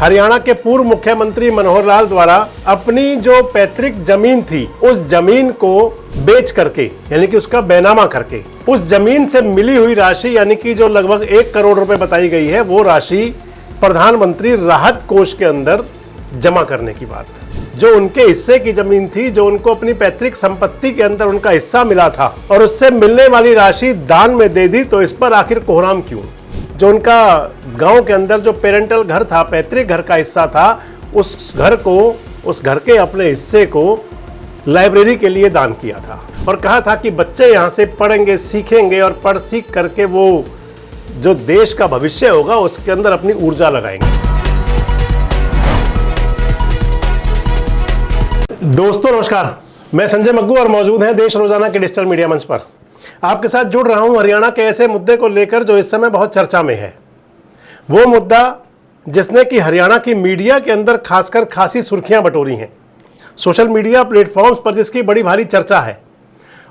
हरियाणा के पूर्व मुख्यमंत्री मनोहर लाल द्वारा अपनी जो पैतृक जमीन थी उस जमीन को बेच करके यानी कि उसका बैनामा करके उस जमीन से मिली हुई राशि यानी कि जो लगभग 1 करोड़ रुपए बताई गई है वो राशि प्रधानमंत्री राहत कोष के अंदर जमा करने की बात। जो उनके हिस्से की जमीन थी, जो उनको अपनी पैतृक संपत्ति के अंदर उनका हिस्सा मिला था और उससे मिलने वाली राशि दान में दे दी, तो इस पर आखिर कोहराम क्यों? जो उनका गांव के अंदर जो पेरेंटल घर था, पैतृक घर का हिस्सा था, उस घर के अपने हिस्से को लाइब्रेरी के लिए दान किया था और कहा था कि बच्चे यहाँ से पढ़ेंगे, सीखेंगे और पढ़ सीख करके वो जो देश का भविष्य होगा उसके अंदर अपनी ऊर्जा लगाएंगे। दोस्तों नमस्कार, मैं संजय मग्गू और मौजूद हैं देश रोजाना के डिजिटल मीडिया मंच पर। आपके साथ जुड़ रहा हूं हरियाणा के ऐसे मुद्दे को लेकर जो इस समय बहुत चर्चा में है। वो मुद्दा जिसने कि हरियाणा की मीडिया के अंदर खासकर खासी सुर्खियां बटोरी हैं, सोशल मीडिया प्लेटफॉर्म्स पर जिसकी बड़ी भारी चर्चा है,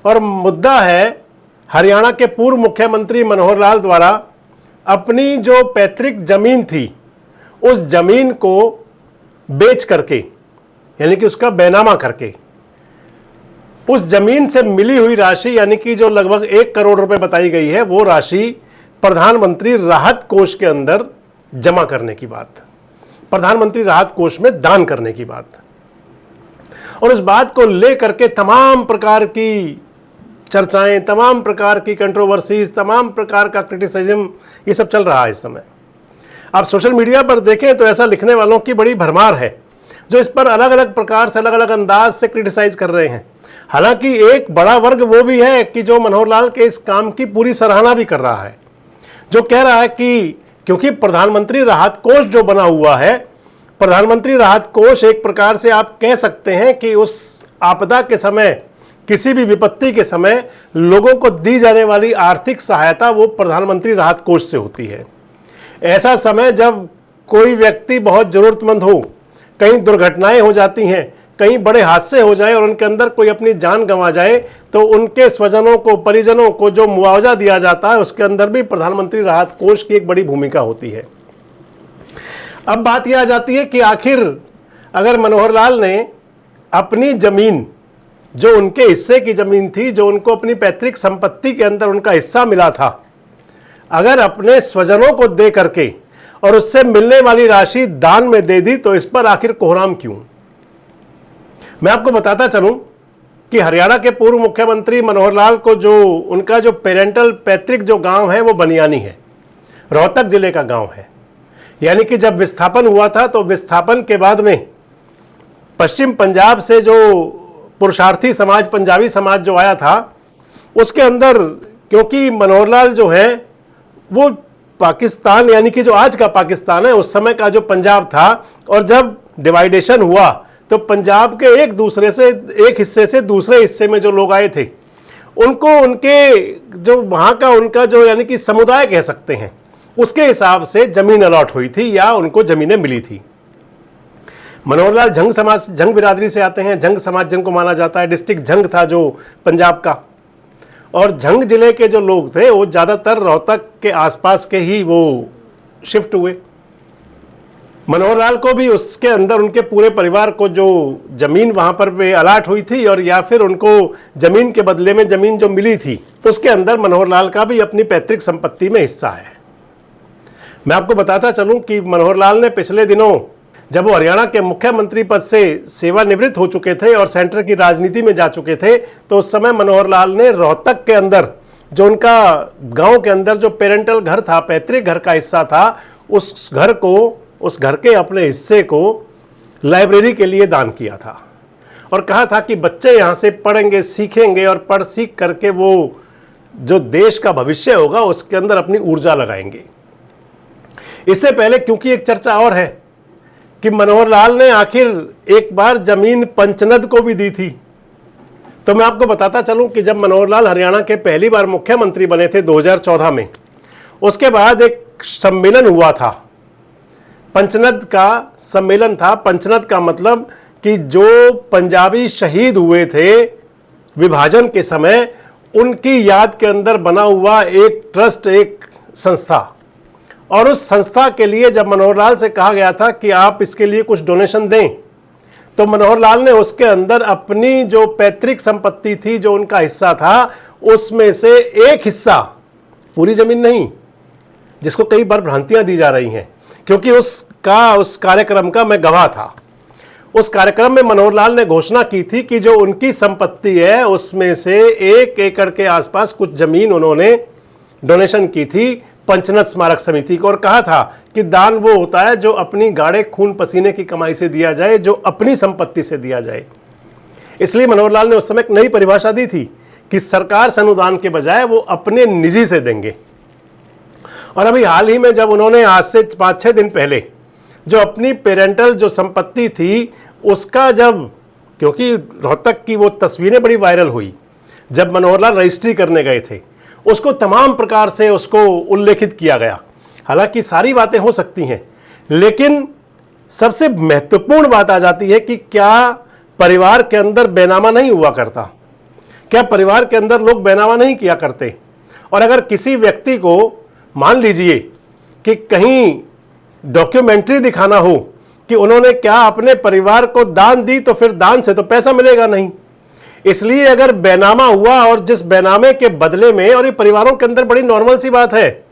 और मुद्दा है हरियाणा के पूर्व मुख्यमंत्री मनोहर लाल द्वारा अपनी जो पैतृक जमीन थी उस जमीन को बेच करके यानी कि उसका बैनामा करके उस जमीन से मिली हुई राशि यानी कि जो लगभग 1 करोड़ रुपए बताई गई है वो राशि प्रधानमंत्री राहत कोष के अंदर जमा करने की बात, प्रधानमंत्री राहत कोष में दान करने की बात। और उस बात को लेकर के तमाम प्रकार की चर्चाएं, तमाम प्रकार की कंट्रोवर्सीज, तमाम प्रकार का क्रिटिसिज्म, ये सब चल रहा है इस समय। आप सोशल मीडिया पर देखें तो ऐसा लिखने वालों की बड़ी भरमार है जो इस पर अलग अलग प्रकार से, अलग अलग अंदाज से क्रिटिसाइज कर रहे हैं। हालांकि एक बड़ा वर्ग वो भी है कि जो मनोहर लाल के इस काम की पूरी सराहना भी कर रहा है, जो कह रहा है कि क्योंकि प्रधानमंत्री राहत कोष जो बना हुआ है, प्रधानमंत्री राहत कोष एक प्रकार से आप कह सकते हैं कि उस आपदा के समय, किसी भी विपत्ति के समय लोगों को दी जाने वाली आर्थिक सहायता वो प्रधानमंत्री राहत कोष से होती है। ऐसा समय जब कोई व्यक्ति बहुत जरूरतमंद हो, कहीं दुर्घटनाएं हो जाती हैं, कहीं बड़े हादसे हो जाए और उनके अंदर कोई अपनी जान गंवा जाए, तो उनके स्वजनों को, परिजनों को जो मुआवजा दिया जाता है उसके अंदर भी प्रधानमंत्री राहत कोष की एक बड़ी भूमिका होती है। अब बात यह आ जाती है कि आखिर अगर मनोहर लाल ने अपनी जमीन, जो उनके हिस्से की जमीन थी, जो उनको अपनी पैतृक संपत्ति के अंदर उनका हिस्सा मिला था, अगर अपने स्वजनों को दे करके और उससे मिलने वाली राशि दान में दे दी, तो इस पर आखिर कोहराम क्यों? मैं आपको बताता चलूं कि हरियाणा के पूर्व मुख्यमंत्री मनोहर लाल को जो उनका जो पेरेंटल पैतृक जो गांव है वो बनियानी है, रोहतक जिले का गांव है। यानी कि जब विस्थापन हुआ था तो विस्थापन के बाद में पश्चिम पंजाब से जो पुरुषार्थी समाज, पंजाबी समाज जो आया था, उसके अंदर क्योंकि मनोहर लाल जो है वो पाकिस्तान यानी कि जो आज का पाकिस्तान है उस समय का जो पंजाब था, और जब डिवाइडेशन हुआ तो पंजाब के एक हिस्से से दूसरे हिस्से में जो लोग आए थे उनको उनके जो वहाँ का उनका जो यानी कि समुदाय कह सकते हैं उसके हिसाब से जमीन अलॉट हुई थी या उनको जमीनें मिली थी। मनोहर लाल झंग समाज, झंग बिरादरी से आते हैं। झंग समाज जिनको माना जाता है, डिस्ट्रिक्ट झंग था जो पंजाब का, और झंग जिले के जो लोग थे वो ज़्यादातर रोहतक के आसपास के ही वो शिफ्ट हुए। मनोहर लाल को भी उसके अंदर उनके पूरे परिवार को जो जमीन वहाँ पर अलाट हुई थी और या फिर उनको जमीन के बदले में जमीन जो मिली थी उसके अंदर मनोहर लाल का भी अपनी पैतृक संपत्ति में हिस्सा है। मैं आपको बताता चलूँ कि मनोहर लाल ने पिछले दिनों जब वो हरियाणा के मुख्यमंत्री पद से सेवानिवृत्त हो चुके थे और सेंटर की राजनीति में जा चुके थे, तो उस समय मनोहर लाल ने रोहतक के अंदर जो उनका गांव के अंदर जो पेरेंटल घर था, पैतृक घर का हिस्सा था, उस घर के अपने हिस्से को लाइब्रेरी के लिए दान किया था और कहा था कि बच्चे यहाँ से पढ़ेंगे, सीखेंगे और पढ़ सीख करके वो जो देश का भविष्य होगा उसके अंदर अपनी ऊर्जा लगाएंगे। इससे पहले क्योंकि एक चर्चा और है कि मनोहर लाल ने आखिर एक बार जमीन पंचनद को भी दी थी, तो मैं आपको बताता चलूं कि जब मनोहर लाल हरियाणा के पहली बार मुख्यमंत्री बने थे 2014 में, उसके बाद एक सम्मेलन हुआ था, पंचनद का सम्मेलन था। पंचनद का मतलब कि जो पंजाबी शहीद हुए थे विभाजन के समय, उनकी याद के अंदर बना हुआ एक ट्रस्ट, एक संस्था, और उस संस्था के लिए जब मनोहर लाल से कहा गया था कि आप इसके लिए कुछ डोनेशन दें, तो मनोहर लाल ने उसके अंदर अपनी जो पैतृक संपत्ति थी, जो उनका हिस्सा था, उसमें से एक हिस्सा, पूरी जमीन नहीं, जिसको कई बार भ्रांतियां दी जा रही हैं, क्योंकि उस कार्यक्रम का मैं गवाह था। उस कार्यक्रम में मनोहर लाल ने घोषणा की थी कि जो उनकी संपत्ति है उसमें से 1 एकड़ के आसपास कुछ जमीन उन्होंने डोनेशन की थी पंचनद स्मारक समिति को, और कहा था कि दान वो होता है जो अपनी गाढ़े खून पसीने की कमाई से दिया जाए, जो अपनी संपत्ति से दिया जाए। इसलिए मनोहर लाल ने उस समय एक नई परिभाषा दी थी कि सरकार से अनुदान के बजाय वो अपने निजी से देंगे। और अभी हाल ही में जब उन्होंने आज से 5-6 दिन पहले जो अपनी पेरेंटल जो संपत्ति थी उसका, जब, क्योंकि रोहतक की वो तस्वीरें बड़ी वायरल हुई जब मनोहर लाल रजिस्ट्री करने गए थे, उसको तमाम प्रकार से उसको उल्लेखित किया गया। हालांकि सारी बातें हो सकती हैं, लेकिन सबसे महत्वपूर्ण बात आ जाती है कि क्या परिवार के अंदर बेनामा नहीं हुआ करता? क्या परिवार के अंदर लोग बेनामा नहीं किया करते? और अगर किसी व्यक्ति को मान लीजिए कि कहीं डॉक्यूमेंट्री दिखाना हो कि उन्होंने क्या अपने परिवार को दान दी, तो फिर दान से तो पैसा मिलेगा नहीं। इसलिए अगर बेनामा हुआ, और जिस बेनामे के बदले में, और ये परिवारों के अंदर बड़ी नॉर्मल सी बात है,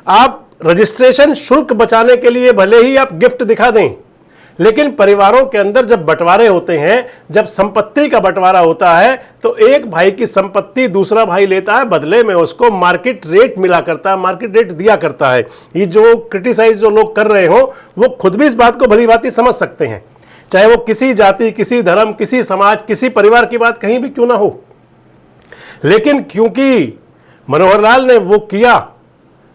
आप रजिस्ट्रेशन शुल्क बचाने के लिए भले ही आप गिफ्ट दिखा दें, लेकिन परिवारों के अंदर जब बंटवारे होते हैं, जब संपत्ति का बंटवारा होता है, तो एक भाई की संपत्ति दूसरा भाई लेता है, बदले में उसको मार्केट रेट मिला करता है, मार्केट रेट दिया करता है। ये जो क्रिटिसाइज जो लोग कर रहे हो, वो खुद भी इस बात को भली भांति समझ सकते हैं, चाहे वो किसी जाति, किसी धर्म, किसी समाज, किसी परिवार की बात कहीं भी क्यों ना हो। लेकिन क्योंकि मनोहर लाल ने वो किया,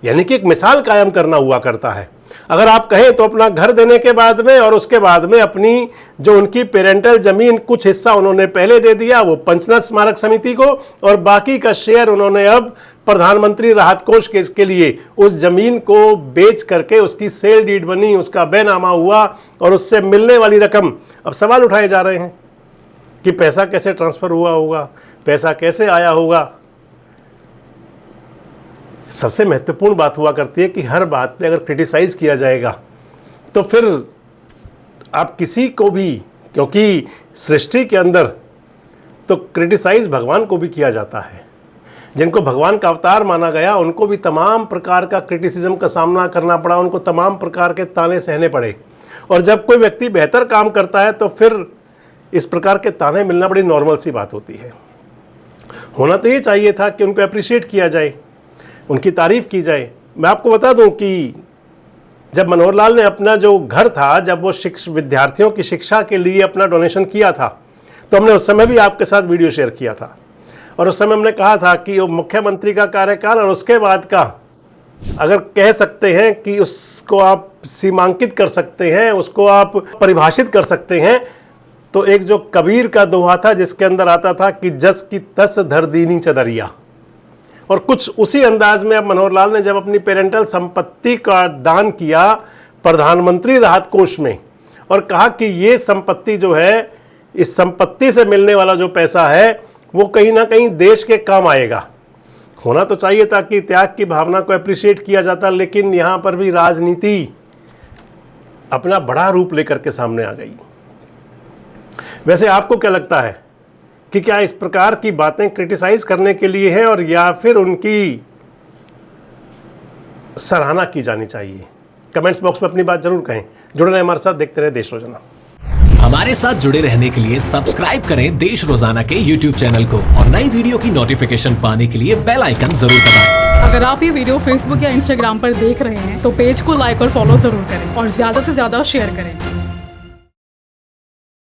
यानी कि एक मिसाल कायम करना हुआ करता है। अगर आप कहें तो अपना घर देने के बाद में, और उसके बाद में अपनी जो उनकी पेरेंटल जमीन, कुछ हिस्सा उन्होंने पहले दे दिया वो पंचनद स्मारक समिति को, और बाकी का शेयर उन्होंने अब प्रधानमंत्री राहत कोष के लिए उस जमीन को बेच करके उसकी सेल डीड बनी, उसका बेनामा हुआ, और उससे मिलने वाली रकम, अब सवाल उठाए जा रहे हैं कि पैसा कैसे ट्रांसफर हुआ होगा, पैसा कैसे आया होगा। सबसे महत्वपूर्ण बात हुआ करती है कि हर बात पे अगर क्रिटिसाइज किया जाएगा तो फिर आप किसी को भी, क्योंकि सृष्टि के अंदर तो क्रिटिसाइज भगवान को भी किया जाता है, जिनको भगवान का अवतार माना गया उनको भी तमाम प्रकार का क्रिटिसिज्म का सामना करना पड़ा, उनको तमाम प्रकार के ताने सहने पड़े। और जब कोई व्यक्ति बेहतर काम करता है तो फिर इस प्रकार के ताने मिलना बड़ी नॉर्मल सी बात होती है। होना तो ये चाहिए था कि उनको अप्रिशिएट किया जाए, उनकी तारीफ़ की जाए। मैं आपको बता दूं कि जब मनोहर लाल ने अपना जो घर था, जब वो विद्यार्थियों की शिक्षा के लिए अपना डोनेशन किया था, तो हमने उस समय भी आपके साथ वीडियो शेयर किया था, और उस समय हमने कहा था कि वो मुख्यमंत्री का कार्यकाल और उसके बाद का, अगर कह सकते हैं कि उसको आप सीमांकित कर सकते हैं, उसको आप परिभाषित कर सकते हैं, तो एक जो कबीर का दोहा था जिसके अंदर आता था कि जस की तस धर दीनी चदरिया, और कुछ उसी अंदाज में अब मनोहर लाल ने जब अपनी पेरेंटल संपत्ति का दान किया प्रधानमंत्री राहत कोष में, और कहा कि ये संपत्ति जो है, इस संपत्ति से मिलने वाला जो पैसा है वो कहीं ना कहीं देश के काम आएगा। होना तो चाहिए था कि त्याग की भावना को अप्रिशिएट किया जाता, लेकिन यहाँ पर भी राजनीति अपना बड़ा रूप लेकर के सामने आ गई। वैसे आपको क्या लगता है कि क्या इस प्रकार की बातें क्रिटिसाइज करने के लिए है, और या फिर उनकी सराहना की जानी चाहिए? कमेंट्स बॉक्स में अपनी बात जरूर कहें। जुड़े रहें हमारे साथ, देखते रहे देश रोजाना। हमारे साथ जुड़े रहने के लिए सब्सक्राइब करें देश रोजाना के YouTube चैनल को, और नई वीडियो की नोटिफिकेशन पाने के लिए बेल आइकन जरूर दबाएं। अगर आप ये वीडियो Facebook या Instagram पर देख रहे हैं तो पेज को लाइक और फॉलो जरूर करें, और ज्यादा से ज्यादा शेयर करें।